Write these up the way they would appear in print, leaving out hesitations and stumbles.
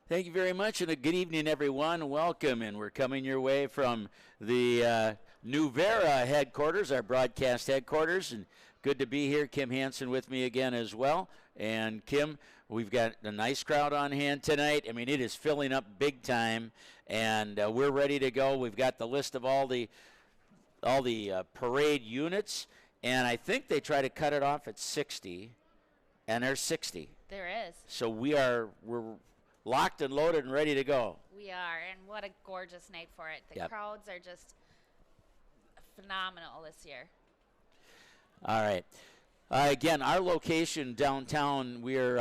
Thank you very much, and a good evening, everyone. Welcome, and we're coming your way from the New Vera headquarters, our broadcast headquarters, and good to be here. Kim Hansen with me again as well. And Kim, we've got a nice crowd on hand tonight. I mean, it is filling up big time, and we're ready to go. We've got the list of all the parade units, and I think they try to cut it off at 60, and there's 60. There is. So we're locked and loaded and ready to go. We are, and what a gorgeous night for it. The Yep. crowds are just phenomenal this year. All right. Again, our location downtown, we're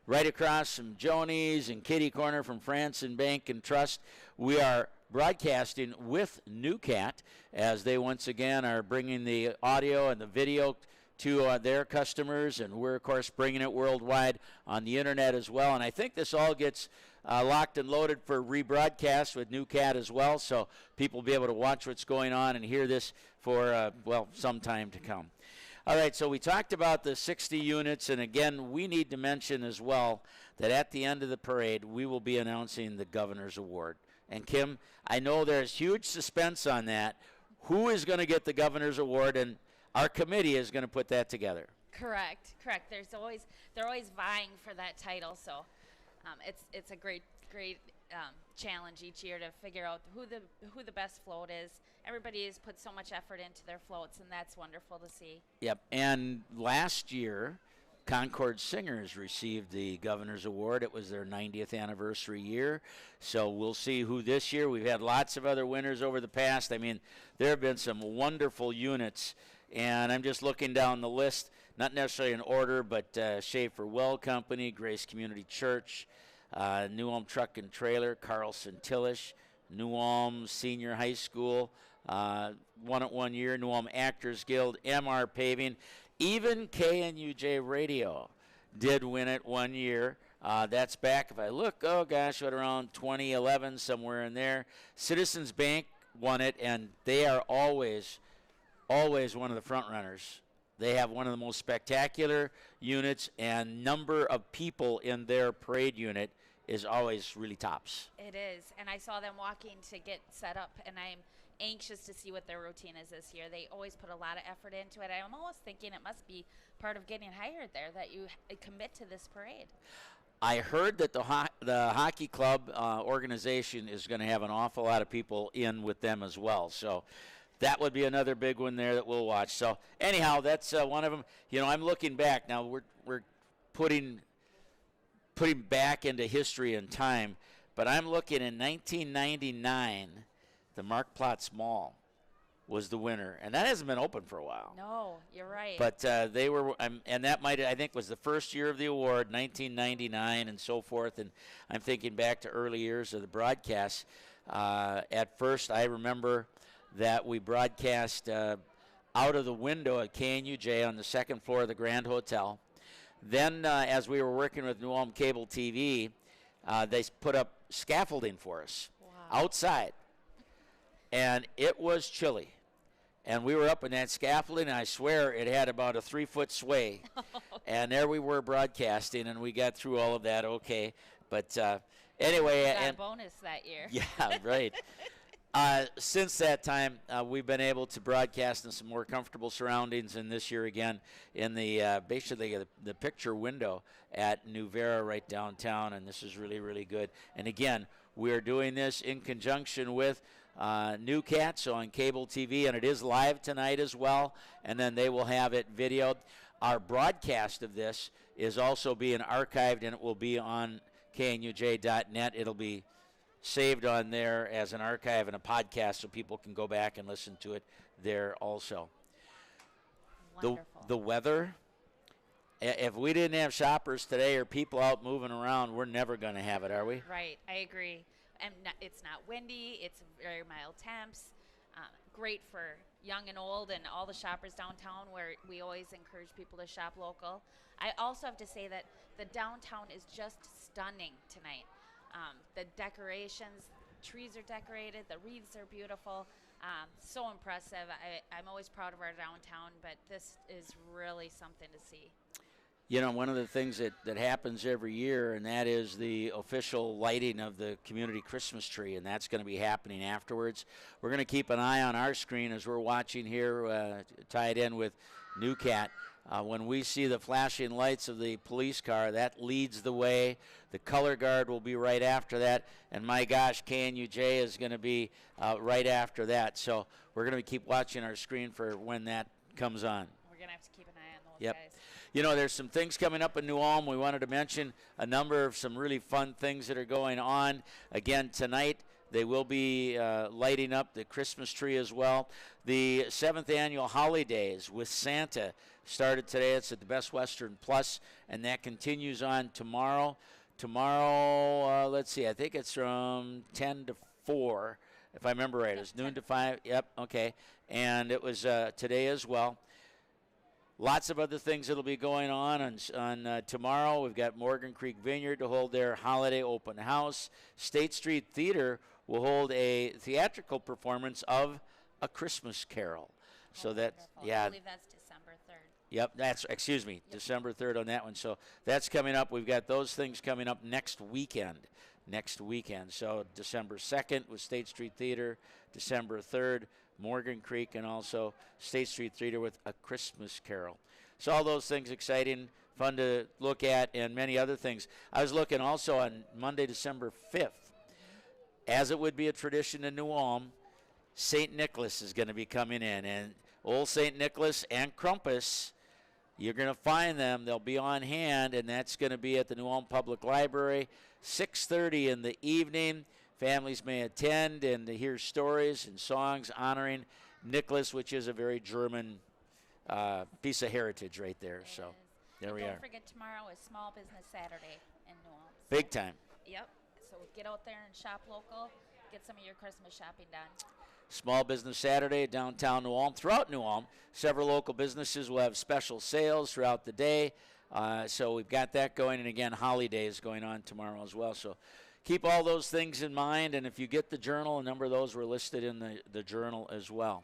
right across from Joni's and Kitty Corner from France and Bank and Trust. We are broadcasting with NewCat as they once again are bringing the audio and the video to their customers, and we're, of course, bringing it worldwide on the internet as well. And I think this all gets locked and loaded for rebroadcast with NewCat as well, so people will be able to watch what's going on and hear this for, some time to come. All right, so we talked about the 60 units, and again, we need to mention as well that at the end of the parade, we will be announcing the Governor's Award. And Kim, I know there's huge suspense on that. Who is going to get the Governor's Award? And our committee is going to put that together. Correct. They're always vying for that title, so it's a great challenge each year to figure out who the best float is. Everybody has put so much effort into their floats, and that's wonderful to see. Yep. And last year, Concord Singers received the Governor's Award. It was their 90th anniversary year. So we'll see who this year. We've had lots of other winners over the past. I mean, there have been some wonderful units. And I'm just looking down the list, not necessarily in order, but Schaefer Well Company, Grace Community Church, New Ulm Truck and Trailer, Carlson Tillish, New Ulm Senior High School, won it one year, New Ulm Actors Guild, MR Paving, even KNUJ Radio did win it one year. That's back, if I look, around 2011, somewhere in there. Citizens Bank won it, and they are always one of the front runners. They have one of the most spectacular units, and number of people in their parade unit is always really tops. It is, and I saw them walking to get set up, and I'm anxious to see what their routine is this year. They always put a lot of effort into it. I'm almost thinking it must be part of getting hired there that you commit to this parade. I heard that the hockey club organization is going to have an awful lot of people in with them as well. So that would be another big one there that we'll watch. So anyhow, that's one of them. You know, I'm looking back now. We're putting back into history and time, but I'm looking in 1999. The Mark Plotz Mall was the winner, and that hasn't been open for a while. No, you're right. But they were, and that I think was the first year of the award, 1999, and so forth. And I'm thinking back to early years of the broadcast. At first, I remember that we broadcast out of the window at KNUJ on the second floor of the Grand Hotel. Then, as we were working with New Ulm Cable TV, they put up scaffolding for us outside. And it was chilly. And we were up in that scaffolding, and I swear it had about a 3-foot sway. And there we were broadcasting, and we got through all of that okay. But anyway. You got a bonus that year. Yeah, right. Since that time, we've been able to broadcast in some more comfortable surroundings, and this year again in the basically the picture window at New Vera right downtown, and this is really, really good. And again, we are doing this in conjunction with NewCat, so on cable TV, and it is live tonight as well, and then they will have it videoed. Our broadcast of this is also being archived, and it will be on knuj.net. It'll be saved on there as an archive and a podcast, so people can go back and listen to it there also. Wonderful. The weather, if we didn't have shoppers today or people out moving around, we're never going to have it, are we? Right, I agree. And it's not windy, it's very mild temps. Great for young and old and all the shoppers downtown, where we always encourage people to shop local. I also have to say that the downtown is just stunning tonight. The decorations, trees are decorated, the wreaths are beautiful. So impressive. I'm always proud of our downtown, but this is really something to see. One of the things that happens every year, and that is the official lighting of the community Christmas tree, and that's going to be happening afterwards. We're going to keep an eye on our screen as we're watching here, tied in with Newcat. When we see the flashing lights of the police car, that leads the way. The color guard will be right after that, and my gosh, KNUJ is going to be right after that. So we're going to keep watching our screen for when that comes on. We're going to have to keep an eye on those guys. There's some things coming up in New Ulm. We wanted to mention a number of some really fun things that are going on. Again, tonight they will be lighting up the Christmas tree as well. The 7th annual Holidays with Santa started today. It's at the Best Western Plus, and that continues on tomorrow. Tomorrow, let's see, I think it's from 10 to 4, if I remember right. It's noon to 5. Yep, okay. And it was today as well. Lots of other things that will be going on tomorrow. We've got Morgan Creek Vineyard to hold their holiday open house. State Street Theater will hold a theatrical performance of A Christmas Carol. So that, I believe that's December 3rd. Yep, December 3rd on that one. So that's coming up. We've got those things coming up next weekend. So December 2nd with State Street Theater, December 3rd, Morgan Creek, and also State Street Theater with A Christmas Carol. So all those things exciting, fun to look at, and many other things. I was looking also on Monday, December 5th. As it would be a tradition in New Ulm, St. Nicholas is going to be coming in. And old St. Nicholas and Crumpus, you're going to find them. They'll be on hand, and that's going to be at the New Ulm Public Library, 6:30 in the evening. Families may attend and hear stories and songs honoring Nicholas, which is a very German piece of heritage right there. So there we are. Don't forget, tomorrow is Small Business Saturday in New Ulm. Big time. Yep. So get out there and shop local. Get some of your Christmas shopping done. Small Business Saturday downtown New Ulm. Throughout New Ulm, several local businesses will have special sales throughout the day. So we've got that going. And again, holidays going on tomorrow as well. So keep all those things in mind, and if you get the journal, a number of those were listed in the journal as well.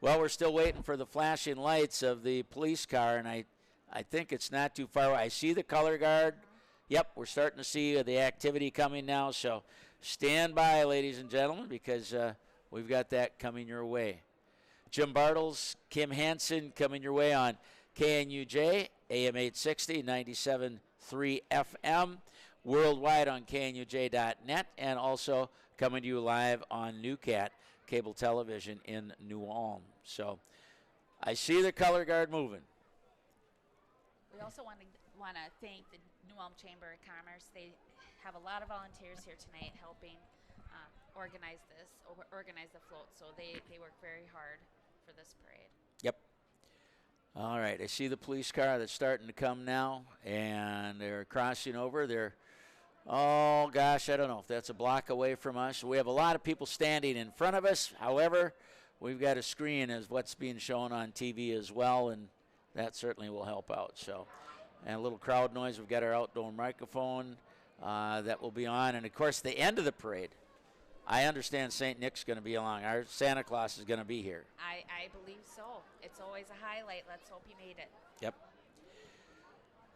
Well, we're still waiting for the flashing lights of the police car, and I think it's not too far away. I see the color guard. Yep, we're starting to see the activity coming now, so stand by, ladies and gentlemen, because we've got that coming your way. Jim Bartles, Kim Hansen coming your way on KNUJ, AM 860, 97.3 FM. Worldwide on KNUJ.net, and also coming to you live on Newcat Cable Television in New Ulm. So I see the color guard moving. We also want to thank the New Ulm Chamber of Commerce. They have a lot of volunteers here tonight helping organize the float. So they work very hard for this parade. Yep. All right, I see the police car that's starting to come now, and they're crossing over. Oh, gosh, I don't know if that's a block away from us. We have a lot of people standing in front of us. However, we've got a screen as what's being shown on TV as well, and that certainly will help out. So, and a little crowd noise. We've got our outdoor microphone that will be on. And, of course, the end of the parade, I understand St. Nick's going to be along. Our Santa Claus is going to be here. I believe so. It's always a highlight. Let's hope he made it. Yep.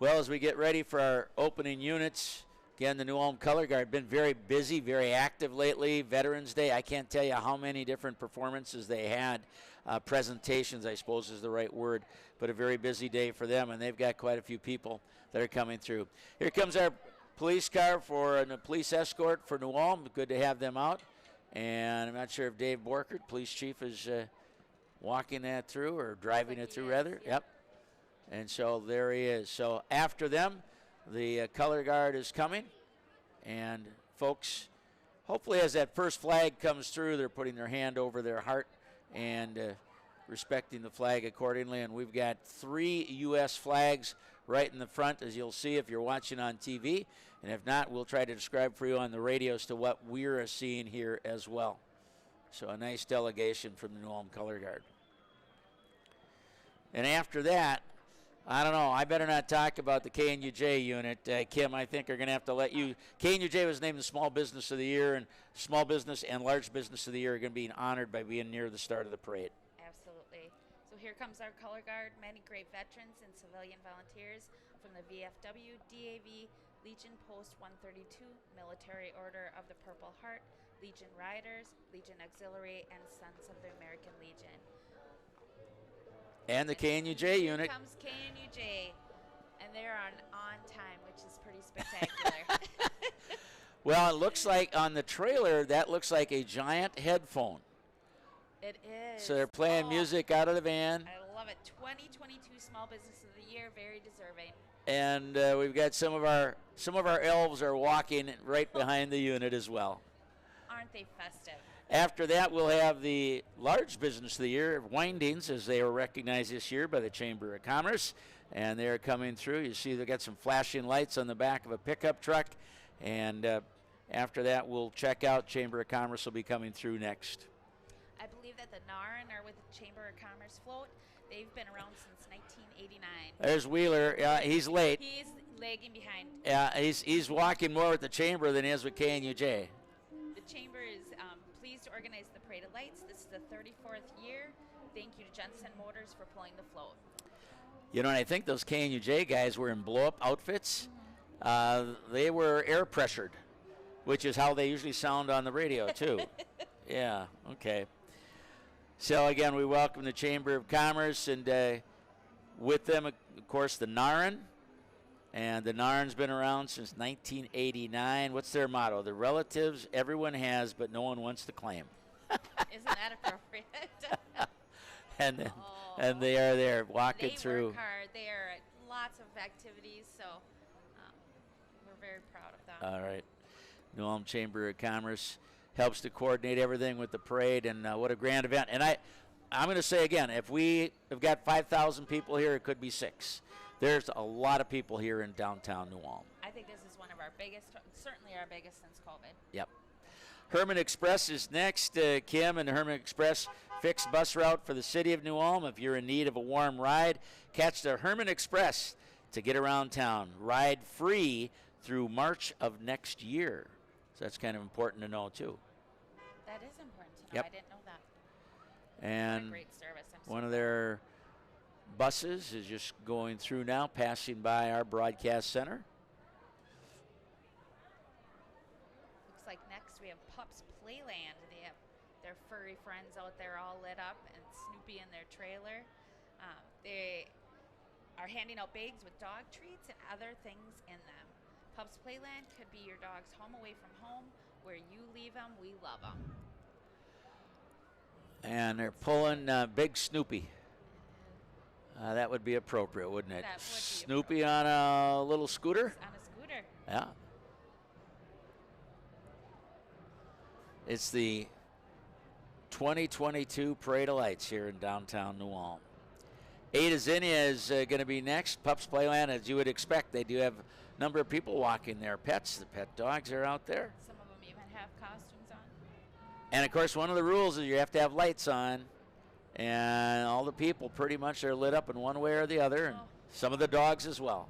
Well, as we get ready for our opening units, again, the New Ulm Color Guard been very busy, very active lately. Veterans Day, I can't tell you how many different performances they had. Presentations, I suppose is the right word, but a very busy day for them, and they've got quite a few people that are coming through. Here comes our police car for a police escort for New Ulm. Good to have them out. And I'm not sure if Dave Borkert, police chief, is walking that through or driving it through, rather. Yep. And so there he is. So after them, the color guard is coming, and folks, hopefully as that first flag comes through, they're putting their hand over their heart and respecting the flag accordingly. And we've got 3 U.S. flags right in the front, as you'll see if you're watching on TV. And if not, we'll try to describe for you on the radio as to what we're seeing here as well. So a nice delegation from the New Ulm Color Guard. And after that, I don't know. I better not talk about the KNUJ unit. Kim, I think are going to have to let you. KNUJ was named the Small Business of the Year, and Small Business and Large Business of the Year are going to be honored by being near the start of the parade. Absolutely. So So here comes our color guard, many great veterans and civilian volunteers from the VFW, DAV, Legion Post 132, Military Order of the Purple Heart, Legion Riders, Legion Auxiliary, and Sons of the American Legion. And the KNUJ Here unit. comes KNUJ, and they're on time, which is pretty spectacular. Well, it looks like on the trailer, that looks like a giant headphone. It is. So they're playing music out of the van. I love it. 2022 Small Business of the Year, very deserving. And we've got some of our elves are walking right behind the unit as well. Aren't they festive? After that, we'll have the large business of the year, Windings, as they were recognized this year by the Chamber of Commerce. And they're coming through. You see they've got some flashing lights on the back of a pickup truck. And after that, we'll check out. Chamber of Commerce will be coming through next. I believe that the NARN are with the Chamber of Commerce float. They've been around since 1989. There's Wheeler. He's late. He's lagging behind. Yeah, he's walking more with the Chamber than he is with KNUJ. The Chamber is pleased to organize the Parade of Lights. This is the 34th year. Thank you to Jensen Motors for pulling the float. You know, and I think those KNUJ guys were in blow-up outfits. They were air pressured, which is how they usually sound on the radio, too. Yeah, okay. So, again, we welcome the Chamber of Commerce, and with them, of course, the NARN. And the NARN's been around since 1989. What's their motto? The relatives everyone has, but no one wants to claim. Isn't that appropriate? and they are there walking through. They work hard. They are at lots of activities, so we're very proud of them. All right. New Ulm Chamber of Commerce helps to coordinate everything with the parade, and what a grand event. And I'm going to say again, if we have got 5,000 people here, it could be 6. There's a lot of people here in downtown New Ulm. I think this is one of our biggest, certainly our biggest since COVID. Yep. Herman Express is next. Kim and the Herman Express fixed bus route for the city of New Ulm. If you're in need of a warm ride, catch the Herman Express to get around town. Ride free through March of next year. So that's kind of important to know, too. That is important to know. Yep. I didn't know that. And what a great service. one of their buses is just going through now, passing by our broadcast center. Looks like next we have Pups Playland. They have their furry friends out there all lit up, and Snoopy in their trailer. They are handing out bags with dog treats and other things in them. Pups Playland could be your dog's home away from home. Where you leave them, we love them. And they're pulling Big Snoopy. That would be appropriate, wouldn't it? That would be Snoopy on a little scooter? On a scooter. Yeah. It's the 2022 Parade of Lights here in downtown New Ulm. Ada Zinnia is going to be next. Pups Playland, as you would expect. They do have a number of people walking their pets. The pet dogs are out there. Some of them even have costumes on. And, of course, one of the rules is you have to have lights on. And all the people pretty much are lit up in one way or the other, and some of the dogs as well.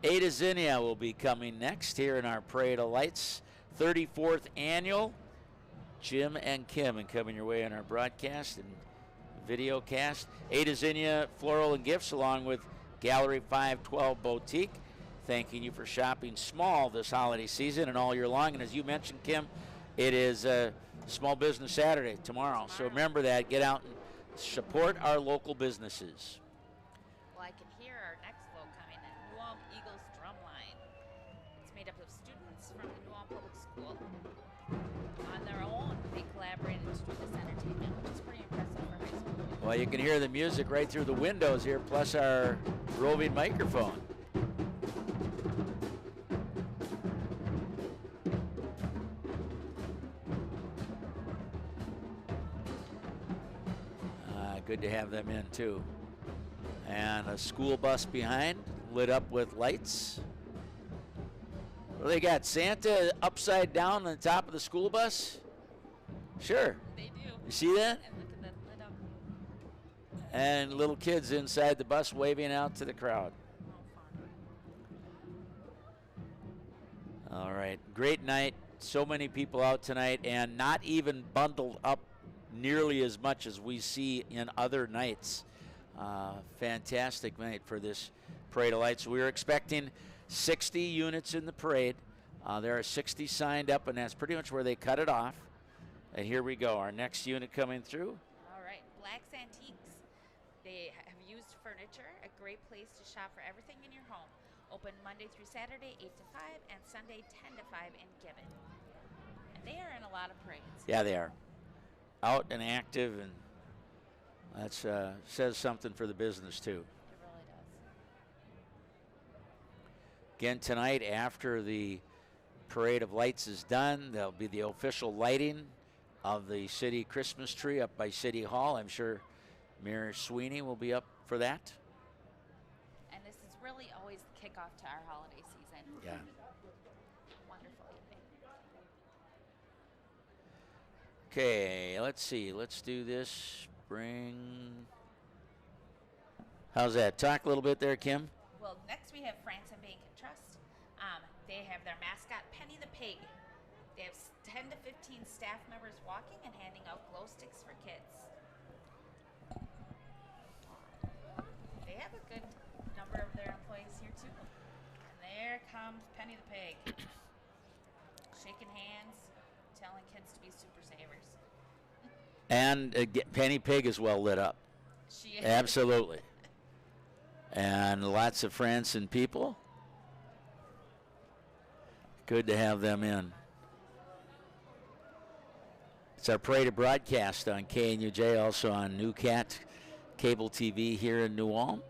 Ada Zinnia will be coming next here in our Parade of Lights, 34th annual. Jim and Kim and coming your way in our broadcast and video cast. Ada Zinnia Floral and Gifts along with Gallery 512 Boutique. Thanking you for shopping small this holiday season and all year long. And as you mentioned, Kim, it is Small Business Saturday tomorrow. So remember that. Get out and support our local businesses. Well, I can hear our next float coming in. New Ulm Eagles Drumline. It's made up of students from the New Ulm Public School. On their own, they collaborated to do this entertainment, which is pretty impressive for high school. Well, you can hear the music right through the windows here, plus our roving microphone. Good to have them in, too. And a school bus behind, lit up with lights. What do they got? Santa upside down on the top of the school bus? Sure. They do. You see that? And look at that lit up. And little kids inside the bus waving out to the crowd. Oh, fun. All right. Great night. So many people out tonight, and not even bundled up nearly as much as we see in other nights. Fantastic night for this Parade of Lights. We were expecting 60 units in the parade. There are 60 signed up, and that's pretty much where they cut it off. And here we go, our next unit coming through. All right, Black's Antiques. They have used furniture, a great place to shop for everything in your home. Open Monday through Saturday, 8 to 5, and Sunday, 10 to 5 in Gibbon. And they are in a lot of parades. Yeah, they are. Out and active, and that says something for the business, too. It really does. Again, tonight, after the Parade of Lights is done, there'll be the official lighting of the city Christmas tree up by City Hall. I'm sure Mayor Sweeney will be up for that. And this is really always the kickoff to our holiday season. Yeah. Wonderful evening. Okay, let's see. Let's do this. How's that? Talk a little bit there, Kim. Well, next we have France and Bank and Trust. They have their mascot, Penny the Pig. They have 10 to 15 staff members walking and handing out glow sticks for kids. They have a good number of their employees here too. And there comes Penny the Pig. Shaking hands, telling kids to be super savers. And Penny Pig is well lit up. She is. Absolutely. And lots of friends and people. Good to have them in. It's our parade of broadcast on KNUJ, also on Newcat Cable TV here in New Ulm.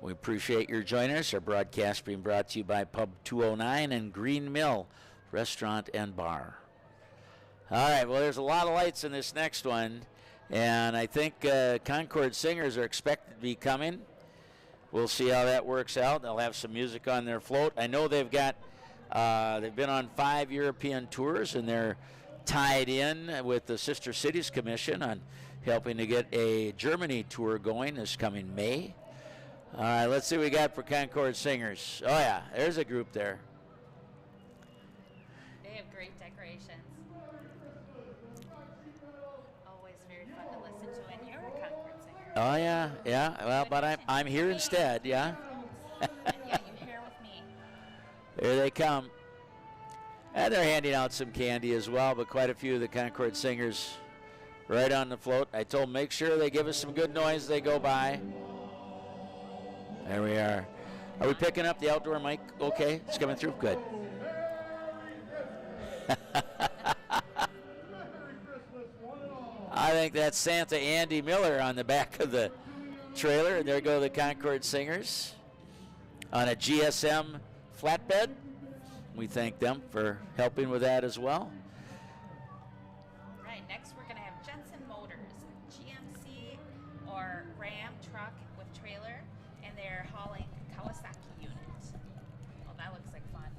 We appreciate your joining us. Our broadcast being brought to you by Pub 209 and Green Mill Restaurant and Bar. All right, well, there's a lot of lights in this next one, and I think Concord Singers are expected to be coming. We'll see how that works out. They'll have some music on their float. I know they've got, they've been on 5 European tours, and they're tied in with the Sister Cities Commission on helping to get a Germany tour going this coming May. All right, let's see what we got for Concord Singers. Oh, yeah, there's a group there. They have great decorations. Always very fun to listen to, and you're a Concord singer. Oh, yeah, yeah. Well, but I'm here instead, yeah. And yeah, you here with me. Here they come. And they're handing out some candy as well, but quite a few of the Concord Singers right on the float. I told them, make sure they give us some good noise as they go by. There we are. Are we picking up the outdoor mic? Okay, it's coming through. Good. I think that's Santa Andy Miller on the back of the trailer, and there go the Concord Singers on a GSM flatbed. We thank them for helping with that as well. Right, next we're going to have Jensen Motors, GMC or Ram truck with trailer, and they're hauling Kawasaki units. Well, that looks like fun.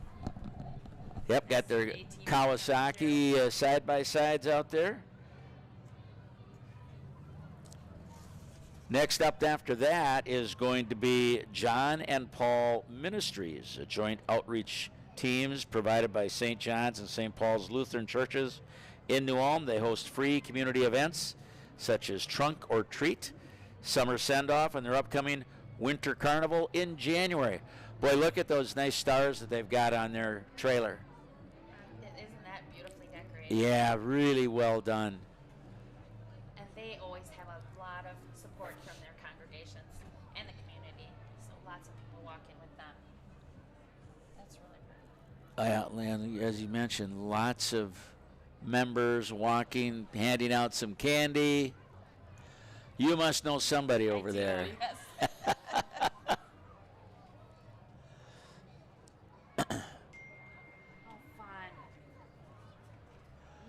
Yep, got their Kawasaki side-by-sides out there. Next up after that is going to be John and Paul Ministries, a joint outreach teams provided by St. John's and St. Paul's Lutheran churches in New Ulm. They host free community events such as Trunk or Treat, Summer Send-Off, and their upcoming Winter Carnival in January. Boy, look at those nice stars that they've got on their trailer. Isn't that beautifully decorated? Yeah, really well done. And they always have a lot of support from their congregations and the community. So lots of people walk in with them. That's really great. As you mentioned, lots of members walking, handing out some candy. You must know somebody over there. Yes. Oh, fun.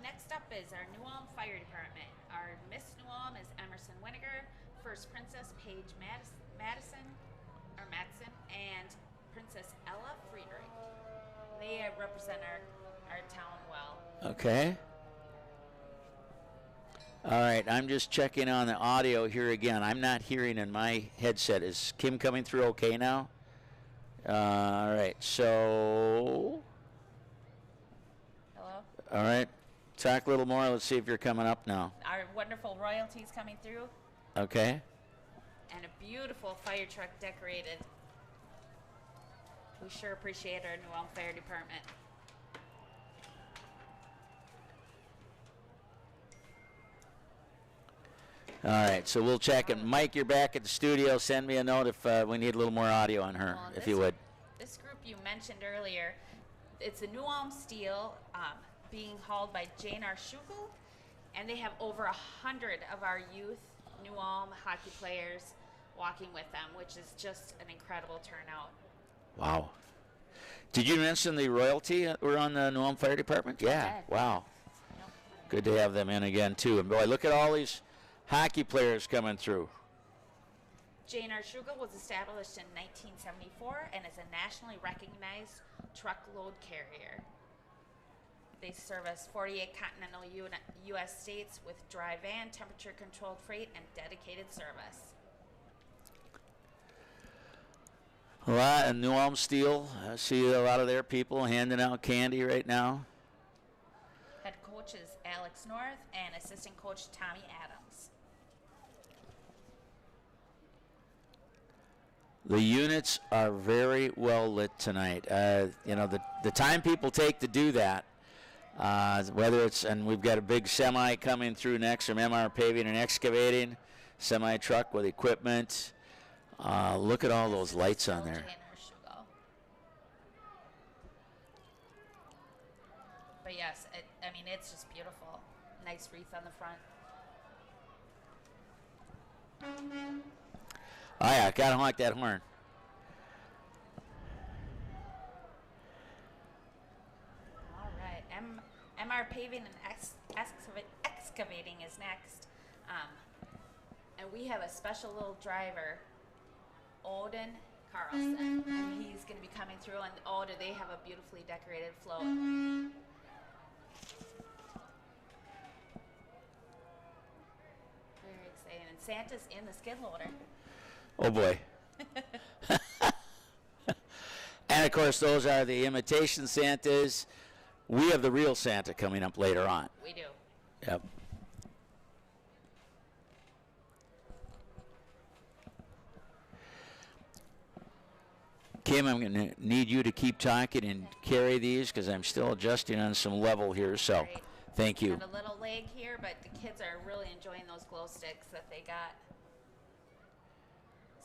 Next up is our New Ulm Fire Department. Our Miss New Ulm is Emerson Winiger, First Princess Paige Madison, and Princess Ella Friedrich. They represent our town well. Okay. All right, I'm just checking on the audio here again. I'm not hearing in my headset. Is Kim coming through okay now? All right, so. Hello? All right. Talk a little more. Let's see if you're coming up now. Our wonderful royalties coming through, Okay. and a beautiful fire truck decorated. We sure appreciate our New Ulm Fire Department. All right, so we'll check it. Mike, you're back at the studio. Send me a note if we need a little more audio on her, Well, if you would. This group you mentioned earlier, it's a New Ulm Steel being hauled by Jane Arshuku, and they have over 100 of our youth New Ulm hockey players walking with them, which is just an incredible turnout. Wow. Did you mention the royalty were on the New Ulm Fire Department? Yeah. did. Wow. Yep. Good to have them in again, too. And boy, look at all these hockey players coming through. Jane Arshuga was established in 1974 and is a nationally recognized truckload carrier. They service 48 continental U.S. states with dry van, temperature-controlled freight, and dedicated service. A lot in New Ulm Steel. I see a lot of their people handing out candy right now. Head coach is Alex North and assistant coach Tommy Adams. The units are very well lit tonight. You know, the time people take to do that, whether it's, and we've got a big semi coming through next from MR Paving and Excavating, semi truck with equipment. Look at all those lights on there. But yes, I mean, it's just beautiful. Nice wreath on the front. Oh yeah, gotta honk that horn. All right, MR Paving and Excavating is next. And we have a special little driver, Odin Carlson, and he's going to be coming through. And oh, do they have a beautifully decorated float? Very exciting. And Santa's in the skid loader. Oh boy. And of course, those are the imitation Santas. We have the real Santa coming up later on. We do. Yep. Kim, I'm going to need you to keep talking and carry these because I'm still adjusting on some level here. So, Great. thank you. Got a little lag here, but the kids are really enjoying those glow sticks that they got.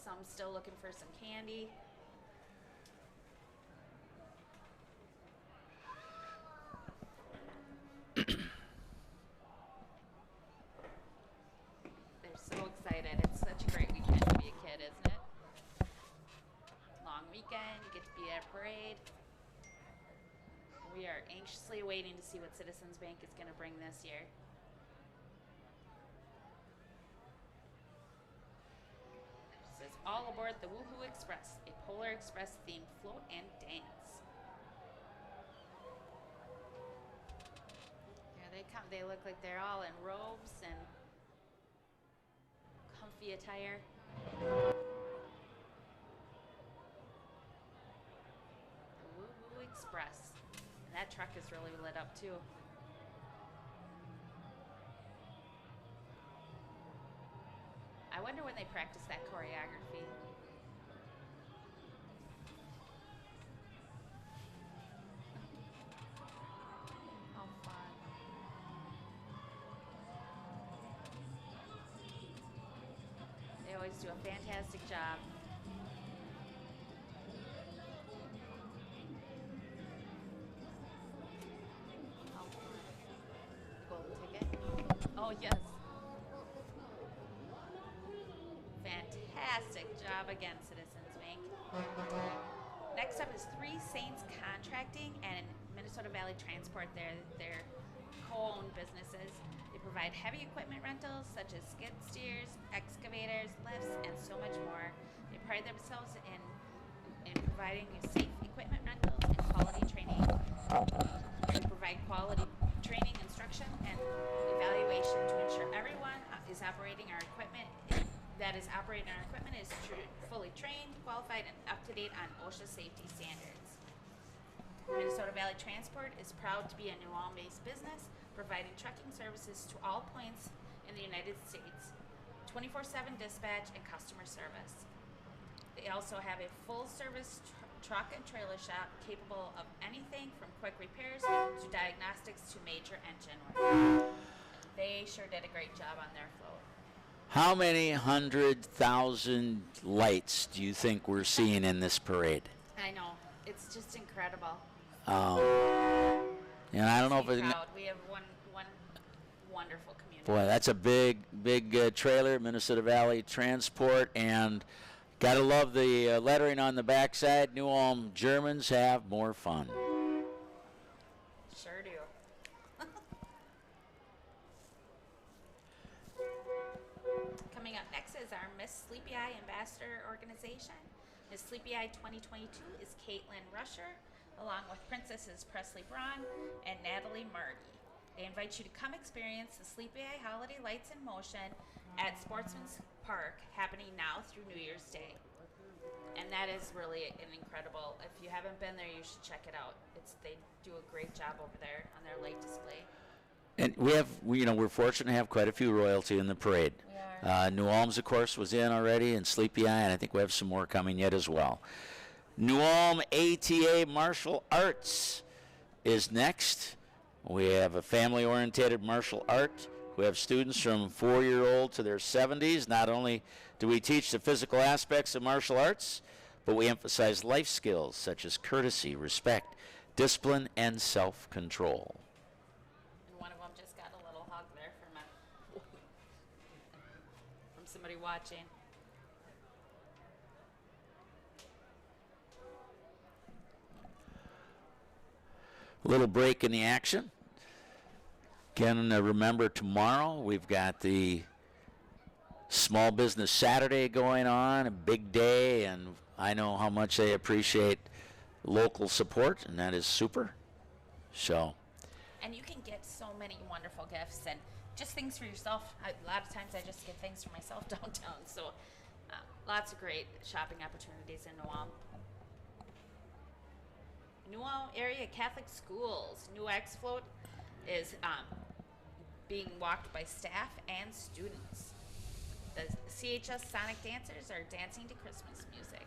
Some still looking for some candy. They're so excited. It's such a great weekend to be a kid, isn't it? Long weekend, you get to be at a parade. We are anxiously waiting to see what Citizens Bank is going to bring this year. It says all aboard the Woohoo Express, a Polar Express themed float and dance. Here they come. They look like they're all in robes and comfy attire. The Woohoo Express. And that truck is really lit up too. I wonder when they practice that choreography. How fun. They always do a fantastic job. How fun. Golden ticket. Oh, yes. Fantastic job again, Citizens Bank. Next up is Three Saints Contracting and Minnesota Valley Transport. They're co-owned businesses. They provide heavy equipment rentals such as skid steers, excavators, lifts, and so much more. They pride themselves in providing you safe equipment rentals and quality training. They provide quality training, instruction, and evaluation to ensure everyone is operating our equipment is fully trained, qualified, and up to date on OSHA safety standards. Minnesota Valley Transport is proud to be a New Ulm-based business providing trucking services to all points in the United States, 24/7 dispatch and customer service. They also have a full-service truck and trailer shop capable of anything from quick repairs to diagnostics to major engine work. They sure did a great job on their float. How many 100,000 lights do you think we're seeing in this parade? I know. It's just incredible. And I don't know if Proud. We have one wonderful community. boy, that's a big trailer, Minnesota Valley Transport, and gotta love the lettering on the backside. New Ulm Germans have more fun. Sure do. Coming up next is our Miss Sleepy Eye Ambassador Organization. Miss Sleepy Eye 2022 is Caitlin Rusher, along with Princesses Presley Braun and Natalie Marty. They invite you to come experience the Sleepy Eye Holiday Lights in Motion at Sportsman's Park, happening now through New Year's Day. And that is really an incredible. If you haven't been there, you should check it out. They do a great job over there on their light display. And we're fortunate to have quite a few royalty in the parade. We are. New Ulm's, of course, was in already, and Sleepy Eye, and I think we have some more coming yet as well. New Ulm ATA Martial Arts is next. We have a family-oriented martial art. We have students from 4-year-old to their 70s. Not only do we teach the physical aspects of martial arts, but we emphasize life skills such as courtesy, respect, discipline, and self-control. And one of them just got a little hug there from somebody watching. Little break in the action. Again, remember tomorrow we've got the Small Business Saturday going on, a big day, and I know how much they appreciate local support, and that is super. So. And you can get so many wonderful gifts and just things for yourself. A lot of times I just get things for myself downtown. So lots of great shopping opportunities in New Ulm. New Ulm area Catholic schools. New X Float is being walked by staff and students. The CHS Sonic Dancers are dancing to Christmas music.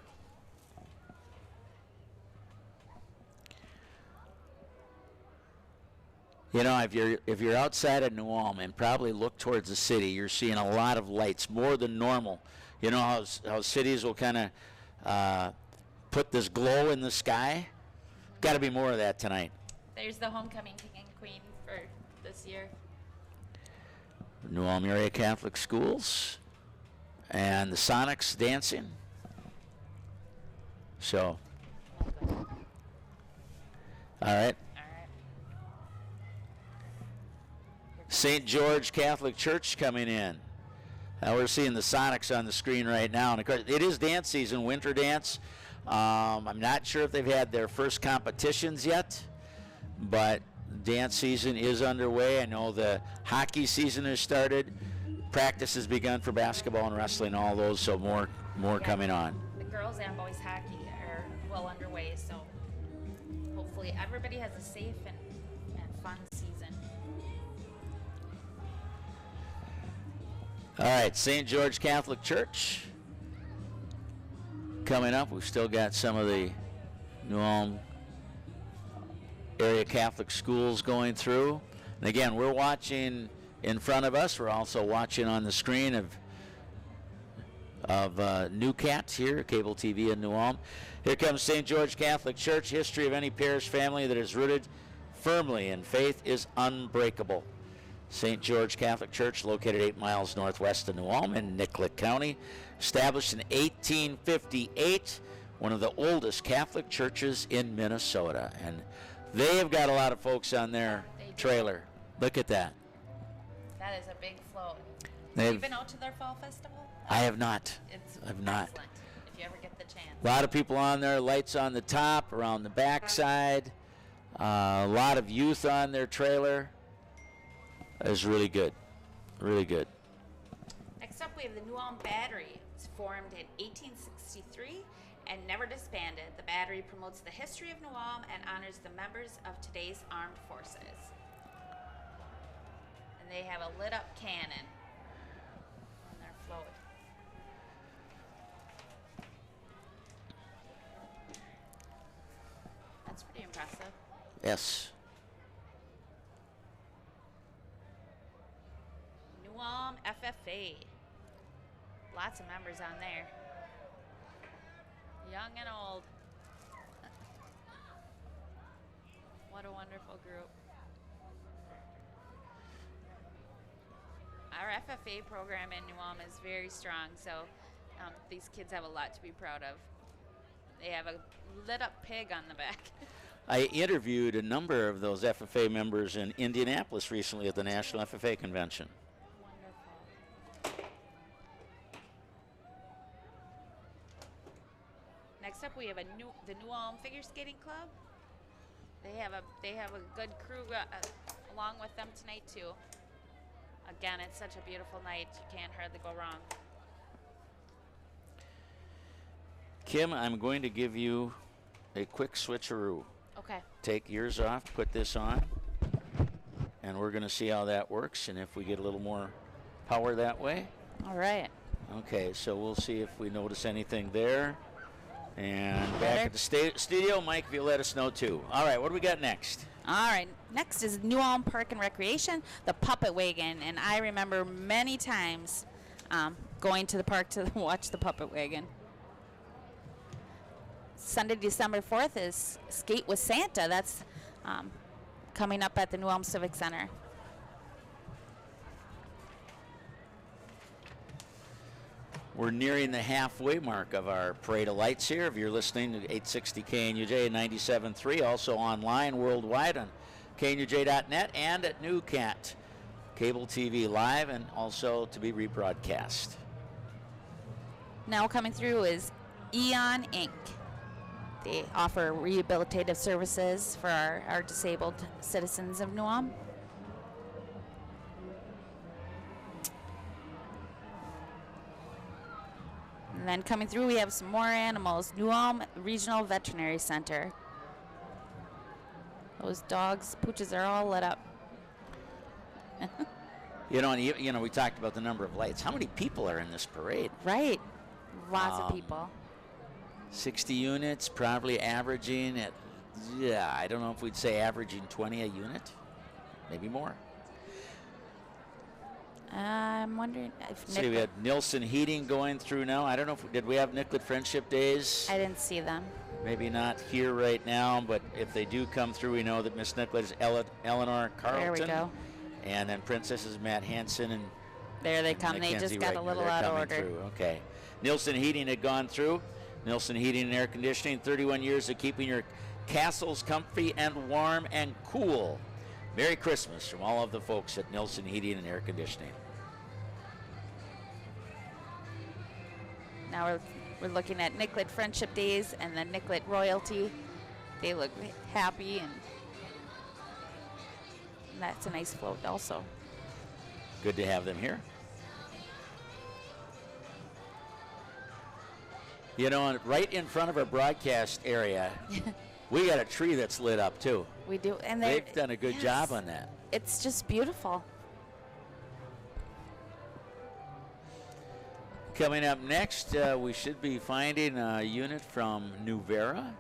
You know, if you're outside of New Ulm and probably look towards the city, you're seeing a lot of lights, more than normal. You know how cities will kind of put this glow in the sky? Got to be more of that tonight. There's the homecoming king and queen for this year. New Ulm area Catholic schools and the Sonics dancing. So, all right. St. George Catholic Church coming in. Now we're seeing the Sonics on the screen right now. And of course, it is dance season, winter dance. I'm not sure if they've had their first competitions yet, but dance season is underway. I know the hockey season has started. Practice has begun for basketball and wrestling, all those, so more coming on. The girls and boys hockey are well underway, so hopefully everybody has a safe and fun season. All right, St. George Catholic Church coming up. We've still got some of the New Ulm area Catholic schools going through. And again, we're watching in front of us. We're also watching on the screen of Newcat here, cable TV in New Ulm. Here comes St. George Catholic Church. History of any parish family that is rooted firmly in faith is unbreakable. St. George Catholic Church, located 8 miles northwest of New Ulm in Nicollet County, established in 1858, one of the oldest Catholic churches in Minnesota. And they have got a lot of folks on their trailer. Look at that. That is a big float. Have you been out to their fall festival? I have not. It's I've not. excellent, if you ever get the chance. A lot of people on there, lights on the top, around the backside. A lot of youth on their trailer. It's really good. Really good. Next up, we have the New Ulm Battery. It was formed in 1863 and never disbanded. The Battery promotes the history of New Ulm and honors the members of today's armed forces. they have a lit up cannon on their float. That's pretty impressive. Yes. New Ulm FFA. Lots of members on there. Young and old. What a wonderful group. Our FFA program in New Ulm is very strong, so these kids have a lot to be proud of. They have a lit up pig on the back. I interviewed a number of those FFA members in Indianapolis recently at the National FFA Convention. Wonderful. Next up, we have the New Ulm Figure Skating Club. They have a good crew along with them tonight too. Again, it's such a beautiful night. You can't hardly go wrong. Kim, I'm going to give you a quick switcheroo. Okay. Take yours off, put this on, and we're going to see how that works and if we get a little more power that way. All right. Okay, so we'll see if we notice anything there. And back at the studio, Mike, if you let us know too. All right, what do we got next? All right, next is New Ulm Park and Recreation, the Puppet Wagon. And I remember many times going to the park to watch the Puppet Wagon. Sunday, December 4th is Skate with Santa. That's coming up at the New Ulm Civic Center. We're nearing the halfway mark of our Parade of Lights here. If you're listening to 860 KNUJ and 97.3, also online worldwide on KNUJ.net and at Newcat Cable TV Live, and also to be rebroadcast. Now coming through is Eon Inc. They offer rehabilitative services for our disabled citizens of New Ulm. And then coming through, we have some more animals. New Ulm Regional Veterinary Center. Those dogs' pooches are all lit up. You know, we talked about the number of lights. How many people are in this parade? Right. Lots of people. 60 units, probably averaging at, I don't know if we'd say averaging 20 a unit. Maybe more. I'm wondering if See, we had Nielsen Heating going through now. I don't know did we have Nicollet Friendship Days? I didn't see them. Maybe not here right now, but if they do come through, we know that Miss Nicollet is Eleanor Carlton. There we go. And then Princess is Matt Hansen and there they come. They just got a little out of order. Through. Okay. Nielsen Heating had gone through. Nielsen Heating and Air Conditioning, 31 years of keeping your castles comfy and warm and cool. Merry Christmas from all of the folks at Nielsen Heating and Air Conditioning. Now we're looking at Nicollet Friendship Days and the Nicollet Royalty. They look happy, and that's a nice float also. Good to have them here. You know, right in front of our broadcast area, we got a tree that's lit up too. We do, and they've done a good job on that. It's just beautiful. Coming up next, we should be finding a unit from Nuvera.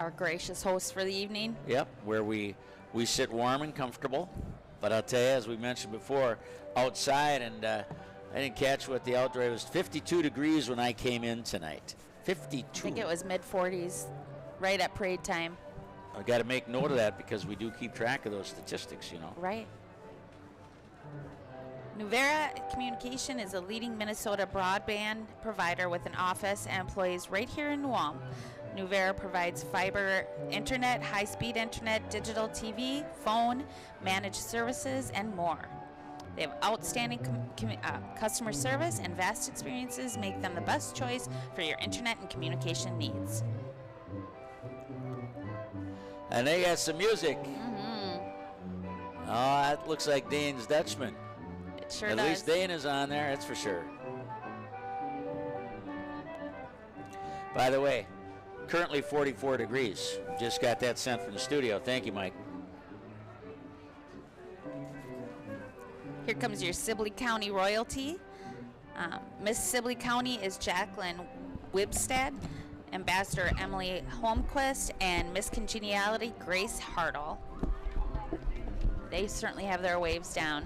Our gracious host for the evening. Yep, where we sit warm and comfortable. But I'll tell you, as we mentioned before, outside, and I didn't catch what the outdoor, it was 52 degrees when I came in tonight. 52. I think it was mid-40s right at parade time. I've got to make note of that because we do keep track of those statistics, you know. Right. Nuvera Communication is a leading Minnesota broadband provider with an office and employees right here in New Ulm. Nuvera provides fiber internet, high-speed internet, digital TV, phone, managed services, and more. They have outstanding customer service, and vast experiences make them the best choice for your internet and communication needs. And they got some music. Mm-hmm. Oh, that looks like Dane's Dutchman. It sure At does. least Dane is on there, that's for sure. By the way, currently 44 degrees. Just got that sent from the studio. Thank you, Mike. Here comes your Sibley County royalty. Miss Sibley County is Jacqueline Wibstad, Ambassador Emily Holmquist, and Miss Congeniality Grace Hartle. They certainly have their waves down.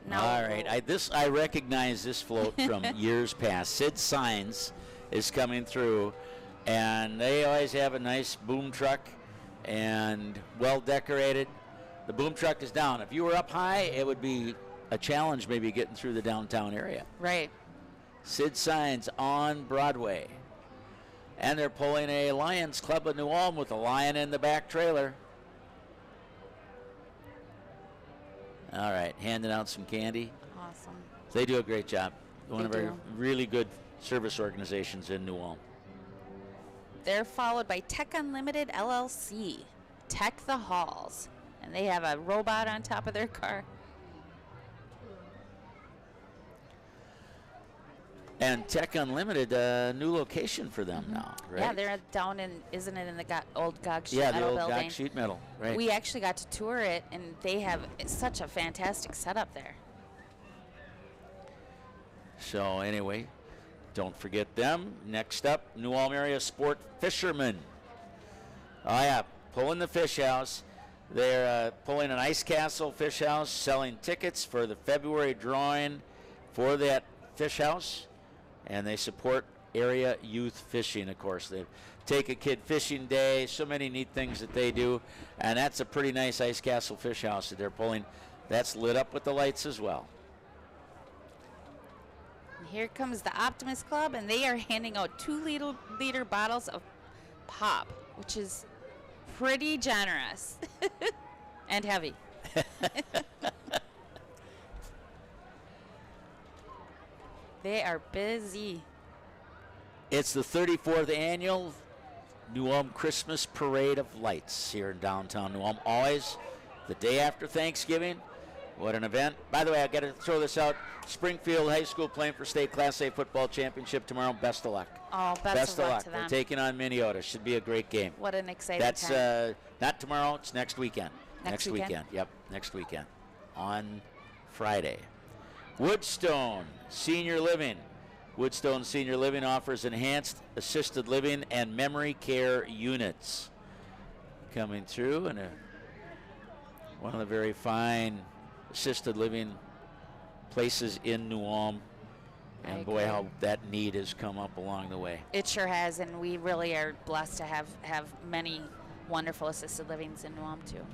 No. All right, I recognize this float from years past. Sid Signs is coming through, and they always have a nice boom truck and well decorated. The boom truck is down. If you were up high, it would be a challenge maybe getting through the downtown area. Right. Sid Signs on Broadway. And they're pulling a Lions Club of New Ulm with a lion in the back trailer. All right, handing out some candy. Awesome. They do a great job. One of They our do. really good service organizations in New Ulm. They're followed by Tech Unlimited LLC, Tech the Halls. And they have a robot on top of their car. And Tech Unlimited, new location for them now, right? Yeah, they're down in, isn't it in the old Gog Sheet the Metal old building? Gog Sheet Metal, right? We actually got to tour it, and they have such a fantastic setup there. So anyway, don't forget them. Next up, New Ulm Area Sport Fishermen. Oh yeah, pulling the fish house. They're pulling an Ice Castle fish house, selling tickets for the February drawing for that fish house. And they support area youth fishing, of course. They take a kid fishing day, so many neat things that they do. And that's a pretty nice Ice Castle fish house that they're pulling. That's lit up with the lights as well. And here comes the Optimist Club, and they are handing out 2-liter bottles of pop, which is pretty generous and heavy. They are busy. It's the 34th annual New Ulm Christmas Parade of Lights here in downtown New Ulm. Always the day after Thanksgiving. What an event. By the way, I got to throw this out. Springfield High School playing for state Class A football championship tomorrow. Best of luck. Oh, best of luck to They're them. taking on Minneota. Should be a great game. What an exciting That's time. not tomorrow. It's next weekend. Next weekend? Yep, next weekend on Friday. Woodstone Senior Living. Woodstone Senior Living offers enhanced assisted living and memory care units. Coming through, and one of the very fine assisted living places in New Ulm. And boy, how that need has come up along the way. It sure has, and we really are blessed to have many wonderful assisted livings in New Ulm, too.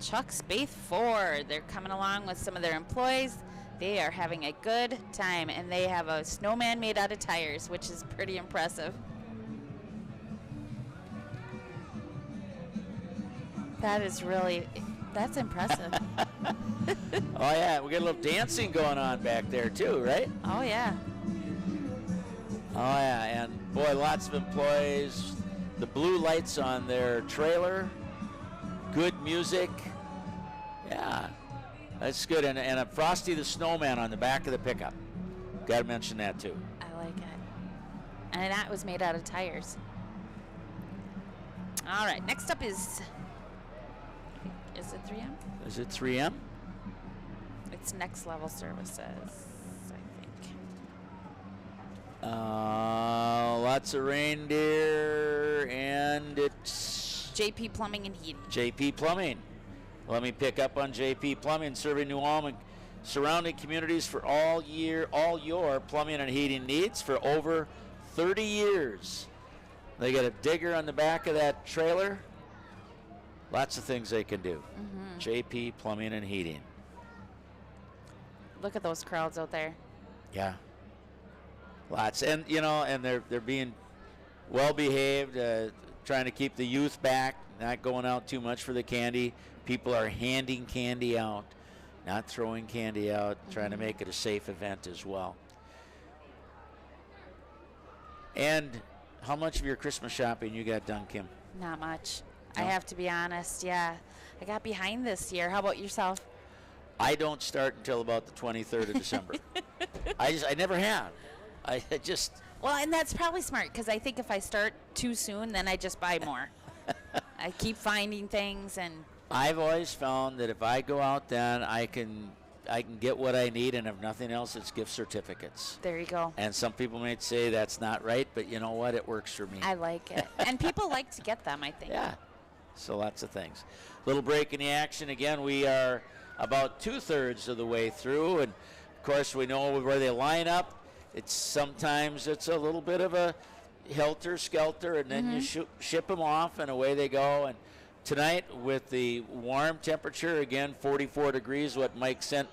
Chuck Spaeth Ford, they're coming along with some of their employees. They are having a good time, and they have a snowman made out of tires, which is pretty impressive. That's impressive. Oh yeah, we got a little dancing going on back there too, right? Oh, yeah. Oh yeah, and boy, lots of employees. The blue lights on their trailer. Good music. Yeah, that's good. And a Frosty the Snowman on the back of the pickup. Got to mention that too. I like it. And that was made out of tires. All right, next up is it 3M? Is it 3M? It's Next Level Services, I think. Lots of reindeer, and it's JP Plumbing and Heating. JP Plumbing. Let me pick up on JP Plumbing, serving New Ulm and surrounding communities for all your plumbing and heating needs for over 30 years. They got a digger on the back of that trailer. Lots of things they can do. JP Plumbing and Heating. Look at those crowds out there. Yeah. Lots. And, and they're being well behaved, trying to keep the youth back, not going out too much for the candy. People are handing candy out, not throwing candy out, trying to make it a safe event as well. And how much of your Christmas shopping you got done, Kim? Not much. No? I have to be honest, yeah. I got behind this year. How about yourself? I don't start until about the 23rd of December. I never have. I just Well, and that's probably smart because I think if I start too soon, then I just buy more. I keep finding things, and I've always found that if I go out, then I can get what I need, and if nothing else, it's gift certificates. there you go. And some people might say that's not right, but you know what? It works for me. I like it. And people like to get them, I think. Yeah. So lots of things. Little break in the action. Again, we are about 2/3 of the way through, and of course we know where they line up. Sometimes it's a little bit of a helter-skelter, and then you ship them off, and away they go. And tonight, with the warm temperature, again, 44 degrees, what Mike sent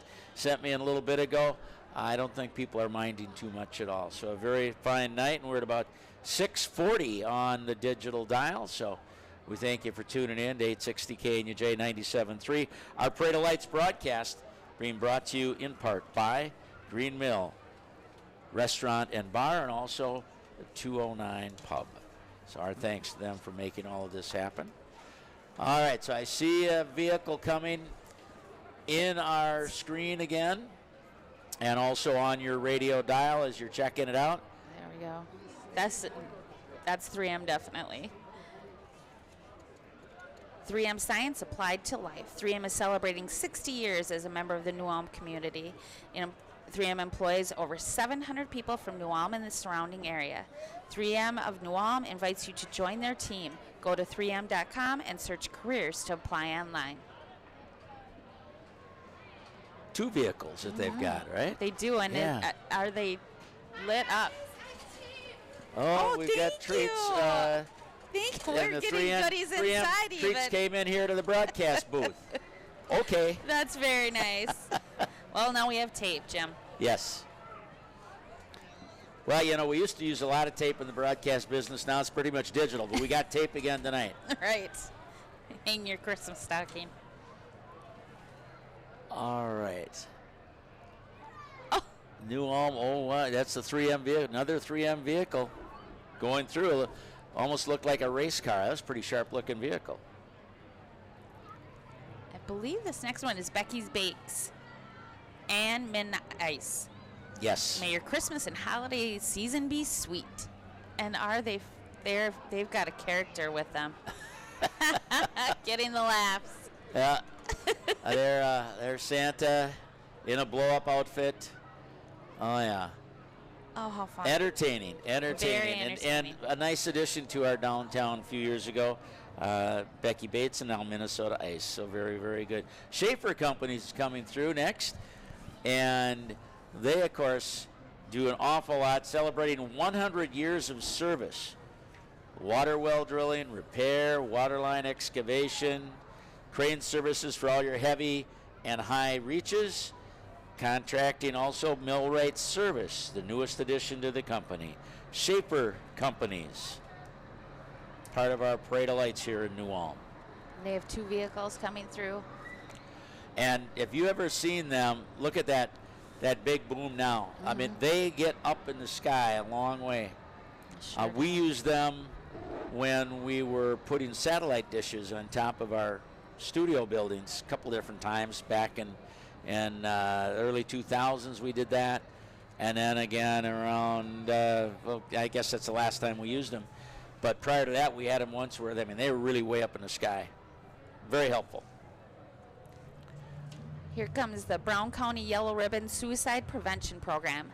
me in a little bit ago, I don't think people are minding too much at all. So a very fine night, and we're at about 6:40 on the digital dial. So we thank you for tuning in to 860 KNUJ 97.3. Our Parade of Lights broadcast being brought to you in part by Green Mill Restaurant and Bar, and also the 209 Pub. So our thanks to them for making all of this happen. All right, so I see a vehicle coming in our screen again, and also on your radio dial as you're checking it out. There we go. That's 3M definitely. 3M Science applied to life. 3M is celebrating 60 years as a member of the New Ulm community. 3M employs over 700 people from New Ulm and the surrounding area. 3M of New Ulm invites you to join their team. Go to 3m.com and search careers to apply online. 2 vehicles that they've got, right? They do, and Yeah. are they lit up? Oh, we've got thank treats. you. Thank you. We're and the getting goodies 3M inside treats even. came in here to the broadcast booth. Okay. That's very nice. Well, now we have tape, Jim. Yes. Well, you know, we used to use a lot of tape in the broadcast business. Now it's pretty much digital, but we got tape again tonight. Right. Hang your Christmas stocking. All right. Oh. New Ulm, wow, that's the 3M vehicle, another 3M vehicle going through. Almost looked like a race car. That was a pretty sharp-looking vehicle. I believe this next one is Becky's Bakes and Min Ice. Yes. May your Christmas and holiday season be sweet. And they've got a character with them. Getting the laughs. Yeah. They're Santa in a blow-up outfit. Oh, yeah. Oh, how fun. Entertaining. Very entertaining. And a nice addition to our downtown a few years ago. Becky Bates and now Minnesota Ice. So very, very good. Schaefer Company's coming through next. And they, of course, do an awful lot, celebrating 100 years of service. Water well drilling, repair, waterline excavation, crane services for all your heavy and high reaches. Contracting also millwright service, the newest addition to the company. Schaefer Companies, part of our Parade of Lights here in New Ulm. They have 2 vehicles coming through. And if you ever seen them, look at that big boom now. I mean, they get up in the sky a long way. Sure. We used them when we were putting satellite dishes on top of our studio buildings a couple different times back in early 2000s. We did that, and then again around well, I guess that's the last time we used them, but prior to that we had them once where they were really way up in the sky. Very helpful. Here comes the Brown County Yellow Ribbon Suicide Prevention Program,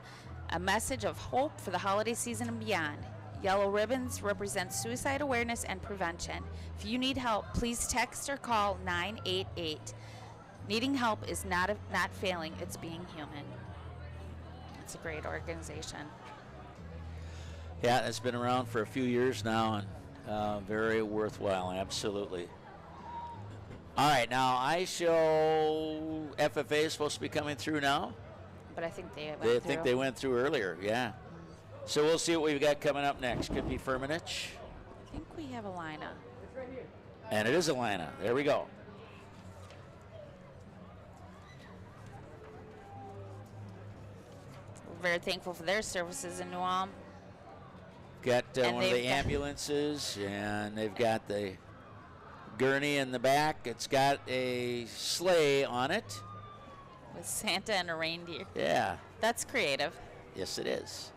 a message of hope for the holiday season and beyond. Yellow Ribbons represent suicide awareness and prevention. If you need help, please text or call 988. Needing help is not failing, it's being human. It's a great organization. Yeah, it's been around for a few years now, and very worthwhile, absolutely. All right, now I show FFA is supposed to be coming through now. But I think they went They through. think they went through earlier, yeah. So we'll see what we've got coming up next. Could be Firmenich. I think we have a lineup. And it is Atlanta. There we go. We're very thankful for their services in New Ulm. Got And one of the they've got- ambulances, and they've got the gurney in the back. It's got a sleigh on it. With Santa and a reindeer. Yeah, That's creative. yes it is.